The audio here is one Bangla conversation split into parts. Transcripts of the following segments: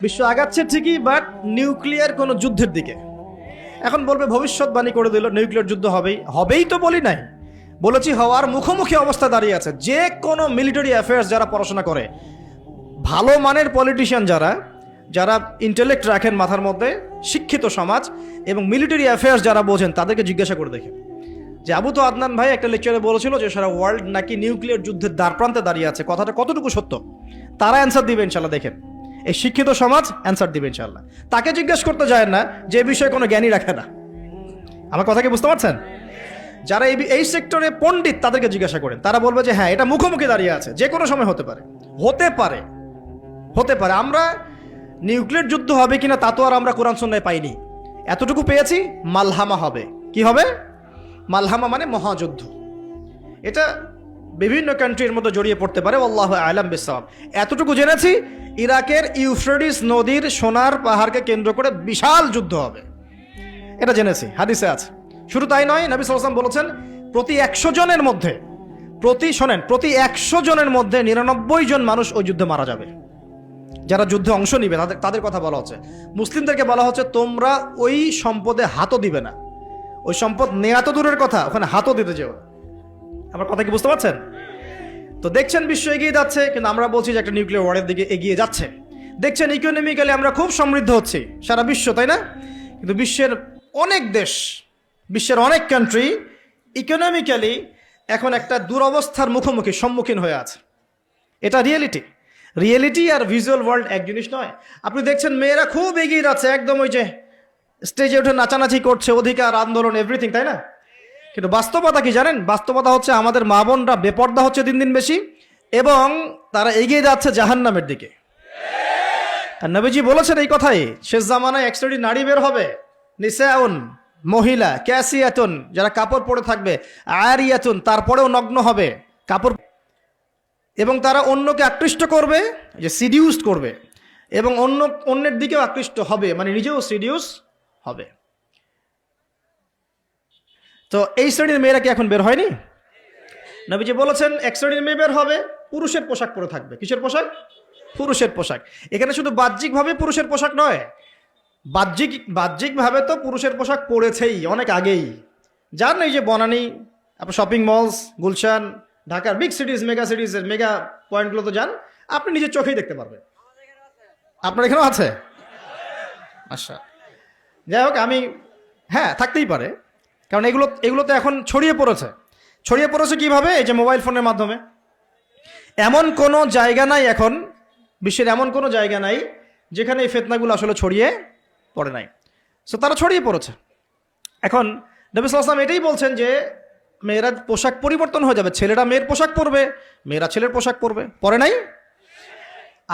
বিশ্ব আগাচ্ছে ঠিকই, বাট নিউক্লিয়ার কোনো যুদ্ধের দিকে। এখন বলবে ভবিষ্যৎবাণী করে দিল নিউক্লিয়ার যুদ্ধ হবেই তো বলি নাই, বলেছি হওয়ার মুখোমুখি অবস্থা দাঁড়িয়ে আছে। যে কোনো মিলিটারি অ্যাফেয়ার্স যারা পড়াশোনা করে, ভালো মানের পলিটিশিয়ান যারা যারা ইন্টেলেক্ট রাখেন মাথার মধ্যে, শিক্ষিত সমাজ এবং মিলিটারি অ্যাফেয়ার্স যারা বোঝেন, তাদেরকে জিজ্ঞাসা করে দেখেন যে আবু তো আদনান ভাই একটা লেকচারে বলেছিল যে সারা ওয়ার্ল্ড নাকি নিউক্লিয়ার যুদ্ধের দ্বারপ্রান্তে দাঁড়িয়ে আছে, কথাটা কতটুকু সত্য? তারা অ্যান্সার দিবে ইনশাল্লাহ। দেখেন, এই শিক্ষিত সমাজ অ্যান্সার দিবে ইনশাল্লাহ। তাকে জিজ্ঞেস করতে যায় না যে বিষয়ে কোনো জ্ঞানই রাখে না। আমার কথা কি বুঝতে পারছেন? যারা এই সেক্টরে পণ্ডিত তাদেরকে জিজ্ঞাসা করেন, তারা বলবে যে হ্যাঁ, এটা মুখোমুখি দাঁড়িয়ে আছে, যে কোনো সময় হতে পারে, হতে পারে, হতে পারে। আমরা নিউক্লিয়ার যুদ্ধ হবে কিনা তা তো আর আমরা কোরআন সুন্নাহয় পাইনি। এতটুকু পেয়েছি, মালহামা হবে। কি হবে? মালহামা মানে মহাযুদ্ধ। এটা বিভিন্ন কান্ট্রির মধ্যে জড়িয়ে পড়তে পারে, আল্লাহু আ'লাম বিসসাওয়াব। এতটুকু জেনেছি, ইরাকের ইউফ্রেটিস নদীর সোনার পাহাড়কে কেন্দ্র করে বিশাল যুদ্ধ হবে, এটা জেনেছি, হাদিসে আছে। শুধু তাই নয়, নবী সাল্লাল্লাহু আলাইহি ওয়াসাল্লাম বলেছেন প্রতি 100 জনের মধ্যে, প্রতি 100 জনের মধ্যে 99 জন মানুষ ওই যুদ্ধে মারা যাবে। যারা যুদ্ধে অংশ নিবে তাদের কথা বলা হচ্ছে। মুসলিমদেরকে বলা হচ্ছে তোমরা ওই সম্পদে হাতও দিবে না। ওই সম্পদ নেয়া তো দূরের কথা, ওখানে হাতও দিতে যেও। আমার কথা কি বুঝতে পারছেন? তো দেখছেন বিশ্ব এগিয়ে যাচ্ছে, কিন্তু আমরা বলছি যে একটা নিউক্লিয়ার ওয়ারের দিকে এগিয়ে যাচ্ছে। দেখছেন ইকোনমিক্যালি আমরা খুব সমৃদ্ধ হচ্ছি, সারা বিশ্ব, তাই না? কিন্তু বিশ্বের অনেক দেশ, বিশ্বের অনেক কান্ট্রি ইকোনমিক্যালি এখন একটা দুরবস্থার সম্মুখীন হয়ে আছে। এটা রিয়েলিটি আর ভিজুয়াল ওয়ার্ল্ড এক জিনিস নয়। আপনি দেখছেন মেয়েরা খুব এগিয়ে যাচ্ছে, একদম ওই যে স্টেজে উঠে নাচানাচি করছে, অধিকার আন্দোলন এভরিথিং, তাই না? কিন্তু বাস্তবতা কি জানেন? বাস্তবতা হচ্ছে আমাদের মা বোনরা বেপর্দা হচ্ছে দিন দিন বেশি, এবং তারা এগিয়ে যাচ্ছে জাহান্নামের দিকে। আর নবীজি বলেছেন এই কথাই, শেষ জামানায় এক শ্রেণীর নারী বের হবে, নিসাউন, মহিলা, ক্যাসিয়াতুন, যারা কাপড় পরে থাকবে, আরিয়াতুন, তারপরেও নগ্ন হবে কাপড়, এবং তারা অন্যকে আকৃষ্ট করবে, যে সিডিউস করবে, এবং অন্যের দিকেও আকৃষ্ট হবে, মানে নিজেও সিডিউস হবে। তো এই শ্রেণীর মেয়েরা কি এখন বের হয়নি? নবীজি বলেছেন এক শ্রেণীর মেয়ে বের হবে, পুরুষের পোশাক পরে থাকবে। কিসের পোশাক? পুরুষের পোশাক। এখানে শুধু বাহ্যিকভাবে পুরুষের পোশাক নয়, বাহ্যিকভাবে তো পুরুষের পোশাক পরেছেই অনেক আগেই। যার এই যে বনানী, আপনার শপিং মলস, গুলশান, ঢাকার বিগ সিটিজ, মেগা সিটিজের মেগা পয়েন্টগুলো তো যান, আপনি নিজের চোখেই দেখতে পারবেন। আপনার এখানেও আছে? আচ্ছা, যাই হোক, হ্যাঁ, থাকতেই পারে, কারণ এগুলো তো এখন ছড়িয়ে পড়েছে কিভাবে? এই যে মোবাইল ফোনের মাধ্যমে। এমন কোনো জায়গা নাই এখন, বিশ্বের এমন কোনো জায়গা নাই যেখানে এই ফিতনাগুলো আসলে ছড়িয়ে পড়ে নাই। সো তারা ছড়িয়ে পড়েছে। এখন নবী সাল্লাল্লাহু আলাইহি ওয়াসাল্লাম এটাই বলছেন যে মেয়েরা পোশাক পরিবর্তন হয়ে যাবে, ছেলেরা মেয়ের পোশাক পরবে, মেয়েরা ছেলের পোশাক পরবে। পরে নাই?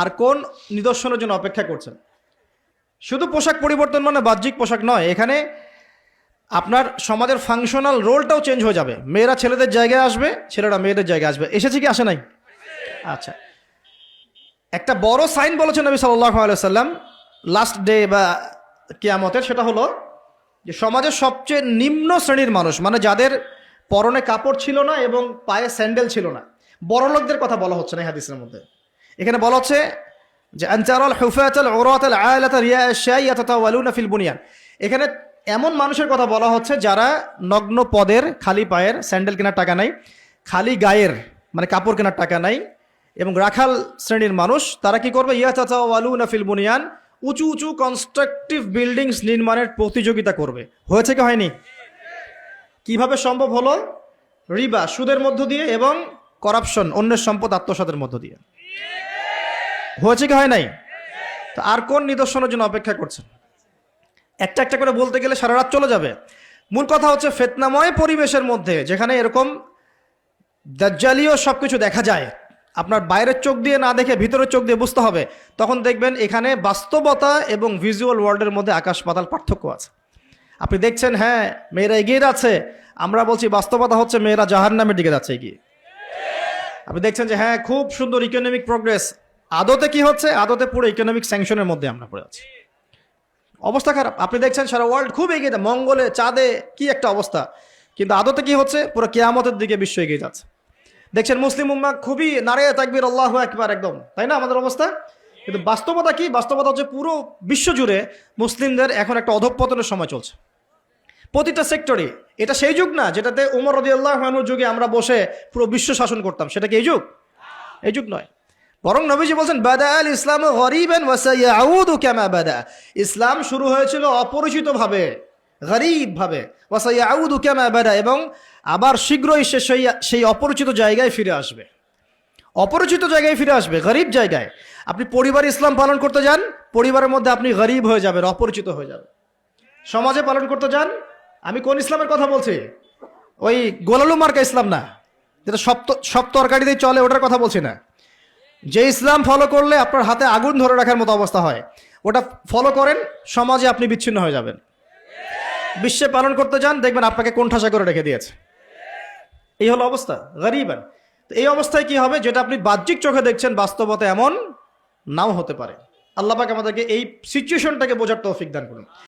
আর কোন নিদর্শনের জন্য অপেক্ষা করছেন? শুধু পোশাক পরিবর্তন মানে বাহ্যিক পোশাক নয়, এখানে আপনার সমাজের ফাংশনাল রোলটাও চেঞ্জ হয়ে যাবে। মেয়েরা ছেলেদের জায়গায় আসবে, ছেলেরা মেয়েদের জায়গায় আসবে। এসেছে কি আসে নাই? আচ্ছা, একটা বড় সাইন বলেছেন নবী সাল্লাল্লাহু আলাইহি ওয়াসাল্লাম লাস্ট ডে বা কিয়ামতের, সেটা হলো যে সমাজের সবচেয়ে নিম্ন শ্রেণীর মানুষ, মানে যাদের পরনে কাপড় ছিল না এবং পায়ে স্যান্ডেল ছিল না, বড় লোকদের কথা বলা হচ্ছে না এই হাদিসের মধ্যে। এখানে বলা হচ্ছে যে আনতারাল হুফাতাল উরাতাল আলাতা রিয়া আশ-শাই ইয়াতাতাওয়ালুনা ফিল বুনিয়ান। এখানে এমন মানুষের কথা বলা হচ্ছে যারা নগ্ন পদের, খালি পায়ের, স্যান্ডেল কেনার টাকা নাই, খালি গায়ের মানে কাপড় কেনার টাকা নাই, এবং রাখাল শ্রেণীর মানুষ, তারা কি করবে? ইয়াতাতাওয়ালুনা ফিল বুনিয়ান, উঁচু উঁচু কনস্ট্রাকটিভ বিল্ডিংস নির্মাণের প্রতিযোগিতা করবে। হয়েছে কি হয়নি? কিভাবে সম্ভব হলো? রিবা, সুদের মধ্য দিয়ে, এবং করাপশন, অন্যের সম্পদ আত্মসাতের মধ্য দিয়ে। হয়েছে কি হয় নাই? তো আর কোন নিদর্শনের জন্য অপেক্ষা করছেন? একটা একটা করে বলতে গেলে সারা রাত চলে যাবে। মূল কথা হচ্ছে ফিতনাময় পরিবেশের মধ্যে, যেখানে এরকম দাজ্জালীয় সবকিছু দেখা যায়, আপনার বাইরের চোখ দিয়ে না দেখে ভিতরের চোখ দিয়ে বুঝতে হবে, তখন দেখবেন এখানে বাস্তবতা এবং ভিজুয়াল ওয়ার্ল্ডের মধ্যে আকাশ পাতাল পার্থক্য আছে। আপনি দেখছেন হ্যাঁ মেয়েরা এগিয়ে যাচ্ছে, আমরা বলছি বাস্তবতা হচ্ছে মেয়েরা জাহান্নামের দিকে যাচ্ছে এগিয়ে। আপনি দেখছেন যে হ্যাঁ খুব সুন্দর ইকোনমিক প্রোগ্রেস, আদতে কি হচ্ছে? আদতে পুরো ইকোনমিক স্যাংশনের মধ্যে আমরা পড়ে আছি, অবস্থা খারাপ। আপনি দেখছেন সারা ওয়ার্ল্ড খুব এগিয়ে যায়, মঙ্গলে, চাঁদে কি একটা অবস্থা, কিন্তু আদতে কি হচ্ছে? পুরো কিয়ামতের দিকে বিশ্ব এগিয়ে যাচ্ছে। দেখছেন মুসলিম উম্মাহ খুবই নারে তাকবীর, আল্লাহু আকবার একদম, তাই না আমাদের অবস্থা? কিন্তু বাস্তবতা কি? বাস্তবতা হচ্ছে পুরো বিশ্ব জুড়ে মুসলিমদের এখন একটা অধঃপতনের সময় চলছে, প্রতিটা সেক্টরে। এটা সেই যুগ না যেটাতে উমর রাদিয়াল্লাহু আনহুর যুগে আমরা বসে পুরো বিশ্ব শাসন করতাম, সেটা কি এই যুগ? এই যুগ নয়। বরং নবীজি বলছেন বাদা আল ইসলাম গরিবান ওয়া সায়াউদু কামা বাদা। ইসলাম শুরু হয়েছিল অপরিচিত ভাবে, গরিব ভাবে, ওয়া সায়াউদু কামা বাদা, এবং আবার শীঘ্রই সে সেই অপরিচিত জায়গায় ফিরে আসবে। অপরিচিত জায়গায় ফিরে আসবে, গরিব জায়গায়। আপনি পরিবারে ইসলাম পালন করতে যান, পরিবারের মধ্যে আপনি গরিব হয়ে যাবেন, অপরিচিত হয়ে যাবেন। সমাজে পালন করতে যান, আমি কোন ইসলামের কথা বলছি? ওই গোলালু মার্কা ইসলাম না, যেটা সব তরকারিতেই চলে, ওটার কথা বলছি না। যে ইসলাম ফলো করলে আপনার হাতে আগুন ধরে রাখার মতো অবস্থা হয়, ওটা ফলো করেন, সমাজে আপনি বিচ্ছিন্ন হয়ে যাবেন। বিশ্বে পালন করতে যান, দেখবেন আপনাকে কোণঠাসা করে রেখে দিয়েছে। এই হলো অবস্থা, গরিবান। তো এই অবস্থায় কি হবে? যেটা আপনি বাহ্যিক চোখে দেখছেন, বাস্তবতা এমন নাও হতে পারে। আল্লাহ পাক আমাদেরকে এই সিচুয়েশনটাকে বোঝার তৌফিক দান করুন।